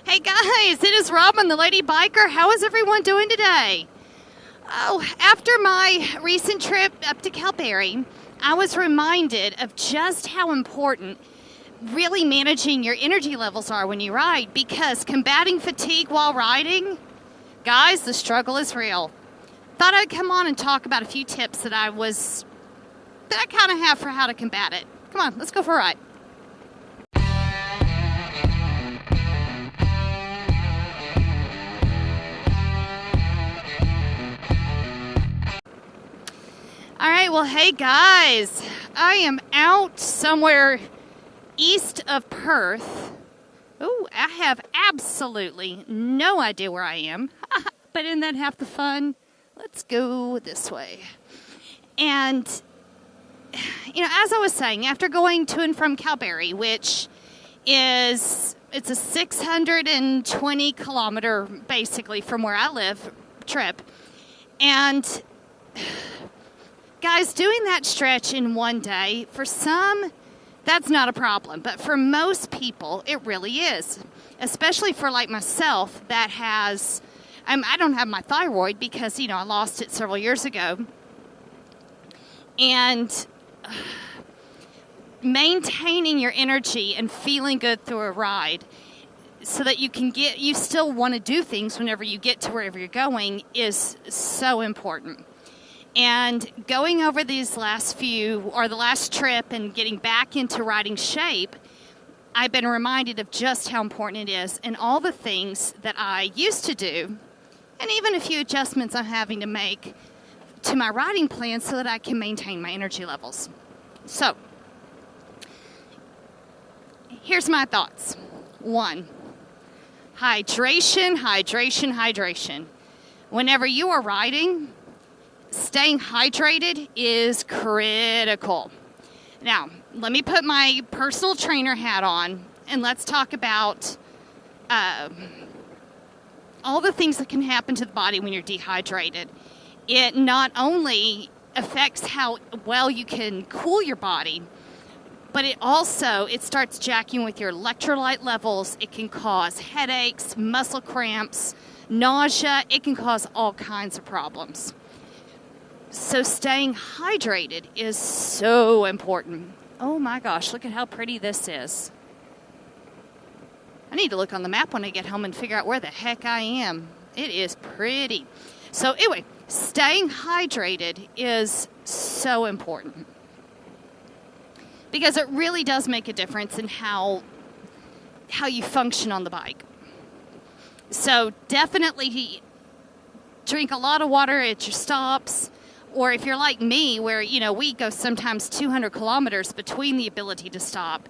Hey guys, it is Robin, the Lady Biker. How is everyone doing today? Oh, after my recent trip up to Calgary, I was reminded of just how important really managing your energy levels are when you ride, because combating fatigue while riding, guys, the struggle is real. Thought I'd come on and talk about a few tips that I kind of have for how to combat it. Come on, let's go for a ride. All right, well, hey guys, I am out somewhere east of Perth. Oh, I have absolutely no idea where I am, but isn't that half the fun? Let's go this way. And, as I was saying, after going to and from Calgary, which it's a 620 kilometer, basically, from where I live, trip, and guys, doing that stretch in one day, for some, that's not a problem. But for most people, it really is. Especially for like myself that has, I don't have my thyroid because, I lost it several years ago. And maintaining your energy and feeling good through a ride so that you still want to do things whenever you get to wherever you're going is so important. And going over the last trip and getting back into riding shape, I've been reminded of just how important it is and all the things that I used to do, and even a few adjustments I'm having to make to my riding plan so that I can maintain my energy levels. So, here's my thoughts. 1, hydration, hydration, hydration. Whenever you are riding, staying hydrated is critical. Now, let me put my personal trainer hat on, and let's talk about all the things that can happen to the body when you're dehydrated. It not only affects how well you can cool your body, but it starts jacking with your electrolyte levels. It can cause headaches, muscle cramps, nausea. It can cause all kinds of problems. So staying hydrated is so important. Oh my gosh, look at how pretty this is. I need to look on the map when I get home and figure out where the heck I am. It is pretty. So anyway, staying hydrated is so important because it really does make a difference in how you function on the bike. So definitely drink a lot of water at your stops. Or if you're like me, where, we go sometimes 200 kilometers between the ability to stop,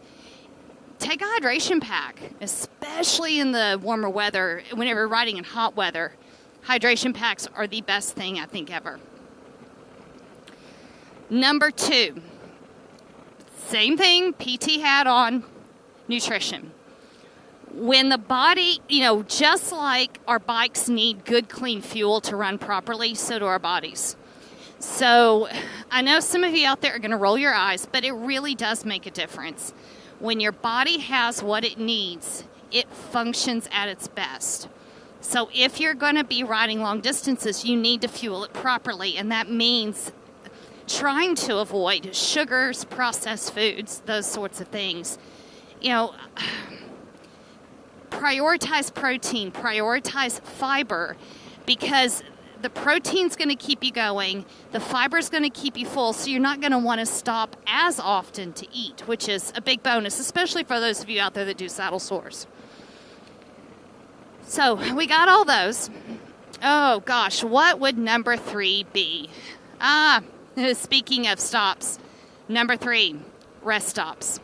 take a hydration pack, especially in the warmer weather. Whenever you're riding in hot weather, hydration packs are the best thing I think ever. Number 2, same thing, PT hat on, nutrition. When the body, just like our bikes need good, clean fuel to run properly, so do our bodies. So I know some of you out there are going to roll your eyes, but it really does make a difference. When your body has what it needs, it functions at its best. So if you're going to be riding long distances, you need to fuel it properly, and that means trying to avoid sugars, processed foods, those sorts of things. Prioritize protein, prioritize fiber, because the protein's going to keep you going, the fiber's going to keep you full, so you're not going to want to stop as often to eat, which is a big bonus, especially for those of you out there that do saddle sores. So we got all those. Oh gosh, what would number 3 be? Speaking of stops, number 3, rest stops.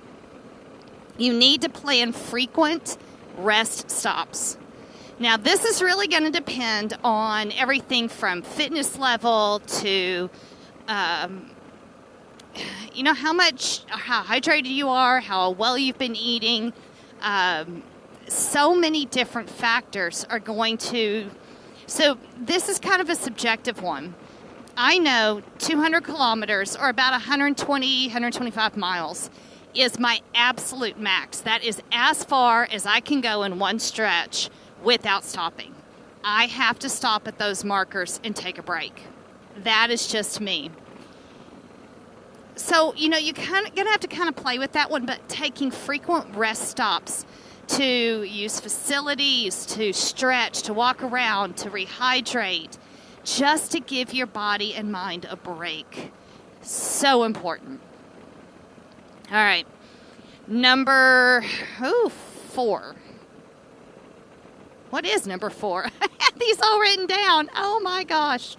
You need to plan frequent rest stops. Now, this is really going to depend on everything from fitness level to, how hydrated you are, how well you've been eating. So many different factors are going to... So this is kind of a subjective one. I know 200 kilometers, or about 120, 125 miles, is my absolute max. That is as far as I can go in one stretch without stopping. I have to stop at those markers and take a break. That is just me. So, you're going to have to kind of play with that one, but taking frequent rest stops to use facilities, to stretch, to walk around, to rehydrate, just to give your body and mind a break. So important. All right. Number 4. What is number 4? I had these all written down. Oh, my gosh.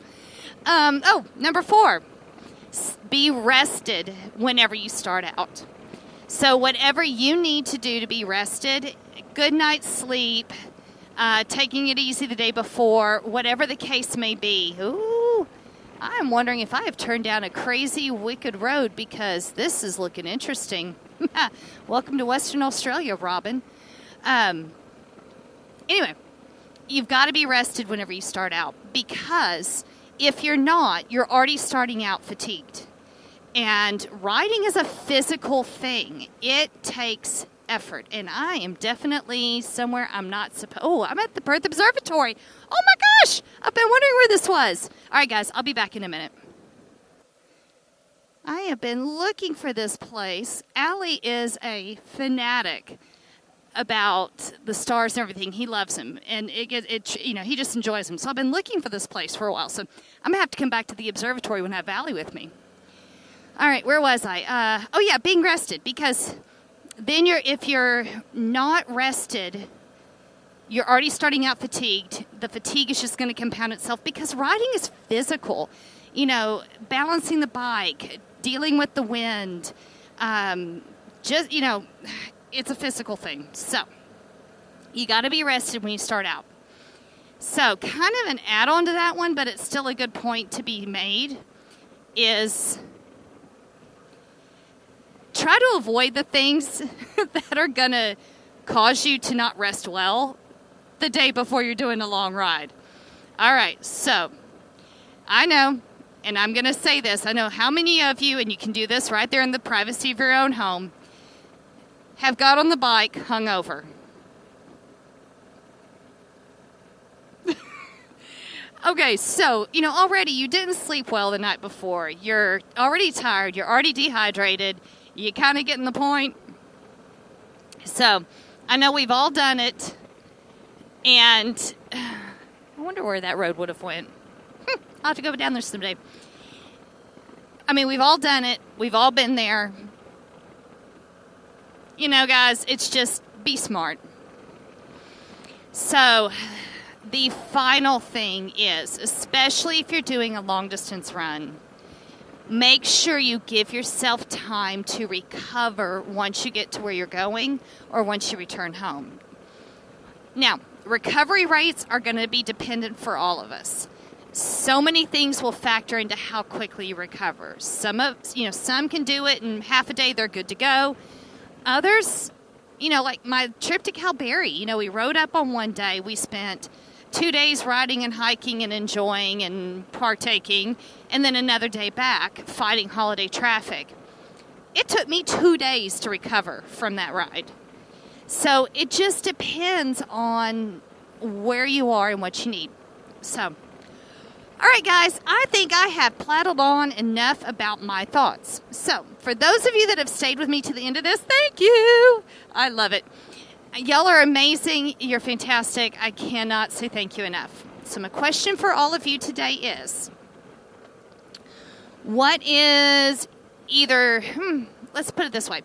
Number 4. Be rested whenever you start out. So whatever you need to do to be rested, good night's sleep, taking it easy the day before, whatever the case may be. Ooh, I'm wondering if I have turned down a crazy, wicked road because this is looking interesting. Welcome to Western Australia, Robin. Anyway, you've got to be rested whenever you start out because if you're not, you're already starting out fatigued. And riding is a physical thing. It takes effort. And I am definitely somewhere I'm not supposed. Oh, I'm at the Perth Observatory. Oh my gosh! I've been wondering where this was. All right, guys, I'll be back in a minute. I have been looking for this place. Allie is a fanatic about the stars and everything. He loves them, and he just enjoys them. So I've been looking for this place for a while. So I'm gonna have to come back to the observatory when I have Allie with me. All right, where was I? Being rested, because then if you're not rested, you're already starting out fatigued. The fatigue is just going to compound itself because riding is physical. Balancing the bike, dealing with the wind, it's a physical thing. So you got to be rested when you start out. So kind of an add-on to that one, but it's still a good point to be made, is try to avoid the things that are going to cause you to not rest well the day before you're doing a long ride. All right, so I know, and I'm going to say this, I know how many of you, and you can do this right there in the privacy of your own home, have got on the bike hungover. Okay, so, already you didn't sleep well the night before. You're already tired. You're already dehydrated. You kind of getting the point? So, I know we've all done it, and I wonder where that road would have went. I'll have to go down there someday. I mean, we've all done it. We've all been there. Guys, it's just be smart. So, the final thing is, especially if you're doing a long-distance run, make sure you give yourself time to recover once you get to where you're going or once you return home. Now, recovery rates are going to be dependent for all of us. So many things will factor into how quickly you recover. Some can do it in half a day, they're good to go. Others, like my trip to Calgary, we rode up on one day. We spent 2 days riding and hiking and enjoying and partaking, and then another day back fighting holiday traffic. It took me 2 days to recover from that ride. So it just depends on where you are and what you need. So, all right, guys, I think I have prattled on enough about my thoughts. So, for those of you that have stayed with me to the end of this, thank you. I love it. Y'all are amazing. You're fantastic. I cannot say thank you enough. So my question for all of you today is, what is let's put it this way.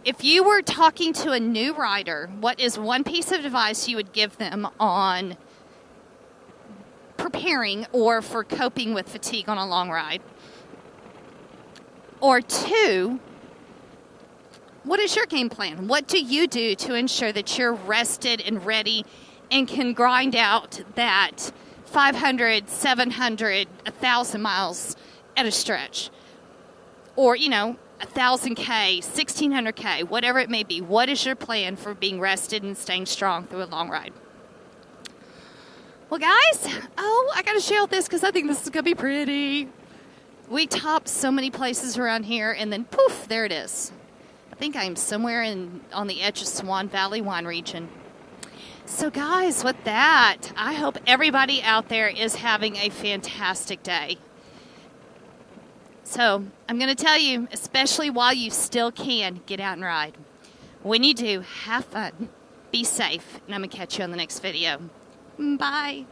If you were talking to a new rider, what is one piece of advice you would give them on preparing or for coping with fatigue on a long ride? Or 2, what is your game plan? What do you do to ensure that you're rested and ready and can grind out that 500, 700, 1,000 miles at a stretch? Or, 1,000K, 1,600K, whatever it may be. What is your plan for being rested and staying strong through a long ride? Well, guys, I got to share this because I think this is going to be pretty. We topped so many places around here, and then poof, there it is. I think I'm somewhere on the edge of Swan Valley wine region. So guys, with that, I hope everybody out there is having a fantastic day. So I'm going to tell you, especially while you still can, get out and ride. When you do, have fun, be safe, and I'm going to catch you on the next video. Bye.